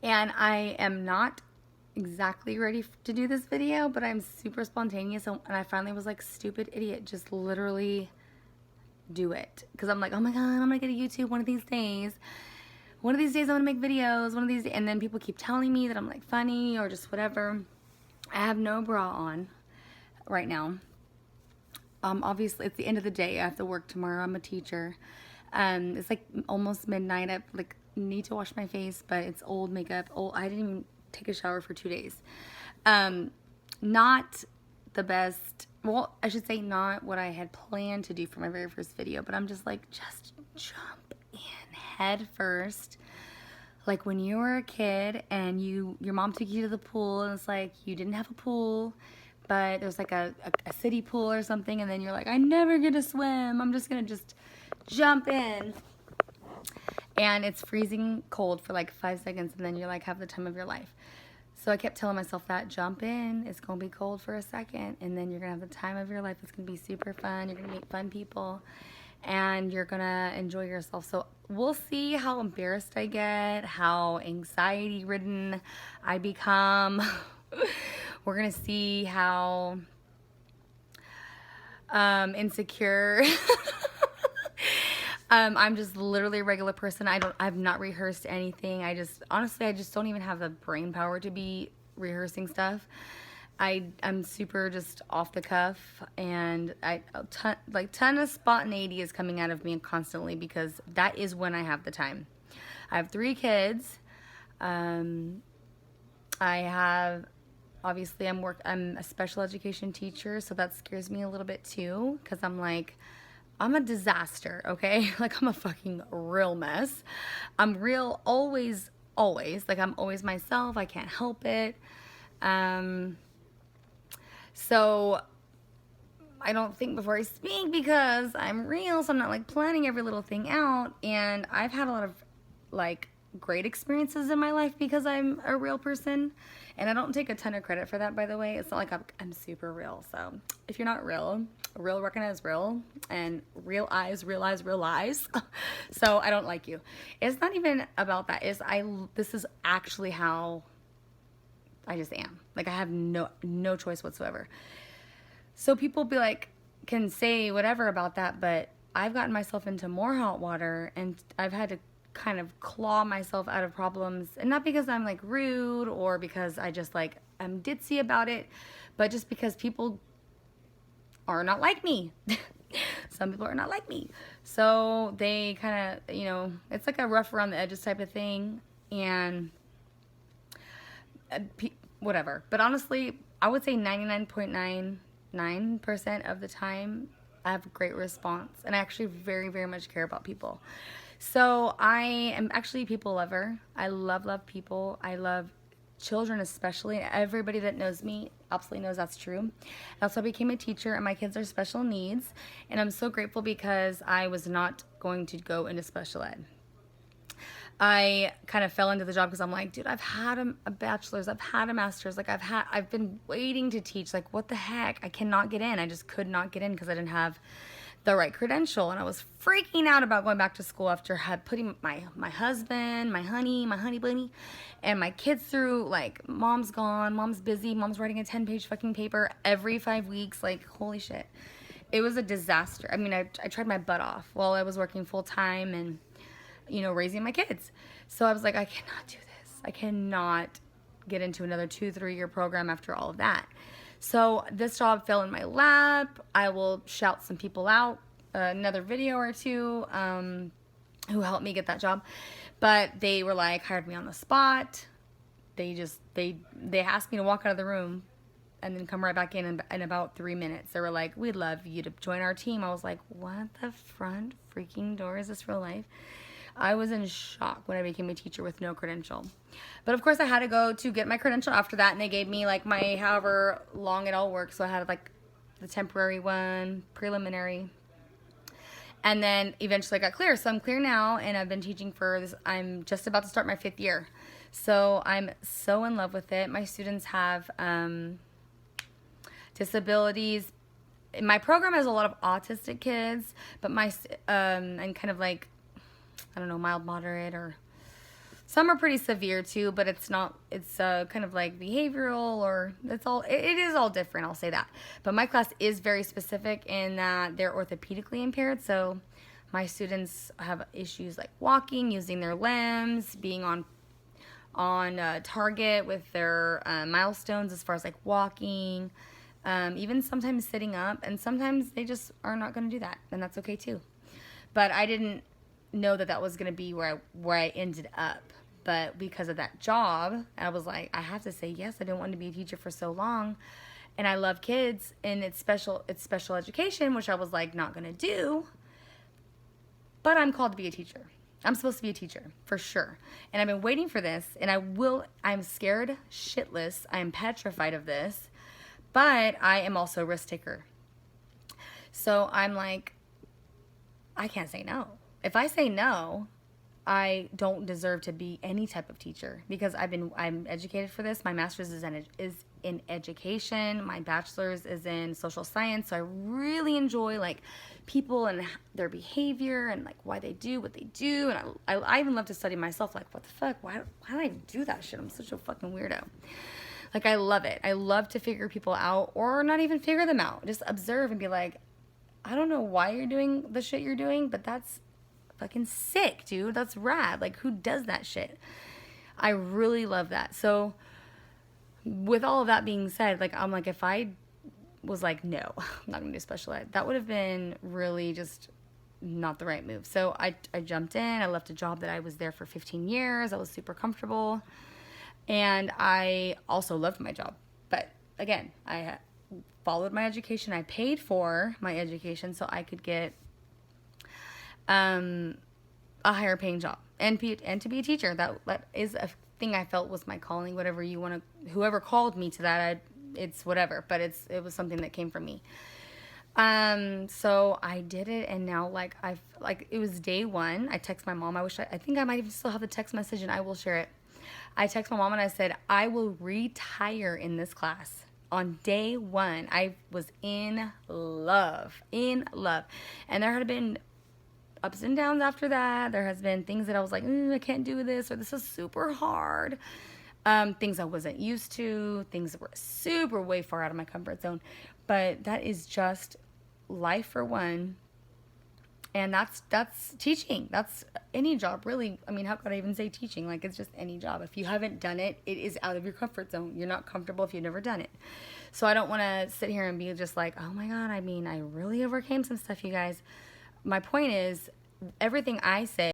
And I am not exactly ready to do this video, but I'm super spontaneous, and I finally was like, stupid idiot, just literally do it. Because I'm like, oh my god, I'm gonna get a YouTube one of these days. One of these days I'm gonna make videos, one of these, and then people keep telling me that I'm like funny or just whatever. I have no bra on right now. Obviously it's the end of the day. I have to work tomorrow. I'm a teacher. It's like almost midnight. I like need to wash my face, but it's old makeup. I didn't even take a shower for 2 days. Not the best. Well, I should say not what I had planned to do for my very first video, but I'm just like, just jump in head first. Like when you were a kid and your mom took you to the pool and it's like you didn't have a pool, but there's like a city pool or something, and then you're like, I never get to swim. I'm just gonna just jump in. And it's freezing cold for like 5 seconds, and then you're like, have the time of your life. So I kept telling myself that, jump in, it's gonna be cold for a second, and then you're gonna have the time of your life. It's gonna be super fun. You're gonna meet fun people, and you're gonna enjoy yourself. So we'll see how embarrassed I get, how anxiety ridden I become. We're gonna see how insecure. I'm just literally a regular person. I've not rehearsed anything. Honestly, I just don't even have the brain power to be rehearsing stuff. I'm super just off the cuff, and a ton of spontaneity is coming out of me constantly because that is when I have the time. I have 3 kids. Obviously I'm a special education teacher, so that scares me a little bit too, because I'm like, I'm a disaster, okay? Like, I'm a fucking real mess. I'm real always, like, I'm always myself. I can't help it. So I don't think before I speak because I'm real, so I'm not like planning every little thing out. And I've had a lot of like great experiences in my life because I'm a real person, and I don't take a ton of credit for that, by the way. It's not like I'm super real. So if you're not real recognize real, and real eyes realize real lies. So I don't like you. It's not even about that. This is actually how I just am. Like, I have no choice whatsoever. So people can say whatever about that, but I've gotten myself into more hot water, and I've had to kind of claw myself out of problems, and not because I'm like rude or because I just like I'm ditzy about it, but just because people are not like me. Some people are not like me, so they kind of, it's like a rough around the edges type of thing, and whatever. But honestly, I would say 99.99% of the time I have a great response, and I actually very, very much care about people. So I am actually a people lover. I love people. I love children especially. Everybody that knows me absolutely knows that's true. I also became a teacher, and my kids are special needs, and I'm so grateful because I was not going to go into special ed. I kind of fell into the job because I'm like, dude, I've had a bachelor's, I've had a master's, like I've been waiting to teach, like what the heck, I cannot get in. I just could not get in because I didn't have the right credential, and I was freaking out about going back to school after putting my husband, my honey bunny, and my kids through, like, mom's gone, mom's busy, mom's writing a 10-page fucking paper every 5 weeks, like, holy shit. It was a disaster. I mean, I tried my butt off while I was working full-time and, raising my kids. So I was like, I cannot do this. I cannot get into another 2-3 year program after all of that. So this job fell in my lap. I will shout some people out, another video or two, who helped me get that job. But they were like, hired me on the spot. They asked me to walk out of the room and then come right back in about 3 minutes. They were like, we'd love you to join our team. I was like, what the front freaking door? Is this real life? I was in shock when I became a teacher with no credential. But of course I had to go to get my credential after that, and they gave me like my however long it all worked. So I had like the temporary one, preliminary, and then eventually I got clear. So I'm clear now, and I've been teaching for this. I'm just about to start my 5th year. So I'm so in love with it. My students have disabilities. My program has a lot of autistic kids, but and kind of like, I don't know, mild, moderate, or Some are pretty severe too, but it's not, it's kind of like behavioral, or it's all, it is all different, I'll say that. But my class is very specific in that they're orthopedically impaired. So my students have issues like walking, using their limbs, being on target with their milestones as far as like walking, even sometimes sitting up, and sometimes they just are not going to do that, and that's okay too. But I didn't know that that was going to be where I ended up. But because of that job, I was like, I have to say yes. I didn't want to be a teacher for so long, and I love kids, and it's special education, which I was like not going to do. But I'm called to be a teacher. I'm supposed to be a teacher for sure. And I've been waiting for this, and I'm scared shitless. I'm petrified of this, but I am also a risk taker. So I'm like, I can't say no. If I say no, I don't deserve to be any type of teacher, because I'm educated for this. My master's is in education. My bachelor's is in social science. So I really enjoy like people and their behavior and like why they do what they do. And I even love to study myself. Like, what the fuck? Why do I do that shit? I'm such a fucking weirdo. Like, I love it. I love to figure people out, or not even figure them out. Just observe and be like, I don't know why you're doing the shit you're doing, but that's fucking sick, dude. That's rad. Like, who does that shit? I really love that. So with all of that being said, like, I'm like, if I was like, no, I'm not gonna do special ed, that would have been really just not the right move. So I jumped in. I left a job that I was there for 15 years. I was super comfortable, and I also loved my job. But again, I followed my education. I paid for my education so I could get a higher paying job and to be a teacher. That is a thing I felt was my calling. Whatever you want to, whoever called me to that, it's whatever. But it was something that came from me. So I did it, and now like it was day one. I text my mom. I think I might even still have the text message, and I will share it. I text my mom and I said, I will retire in this class. On day one, I was in love. And there had been ups and downs after that. There has been things that I was like, I can't do this, or this is super hard. Things I wasn't used to, things that were super way far out of my comfort zone. But that is just life for one. And that's teaching. That's any job, really. I mean, how could I even say teaching? Like, it's just any job. If you haven't done it, it is out of your comfort zone. You're not comfortable if you've never done it. So I don't want to sit here and be just like, oh my God, I mean, I really overcame some stuff, you guys. My point is, everything I say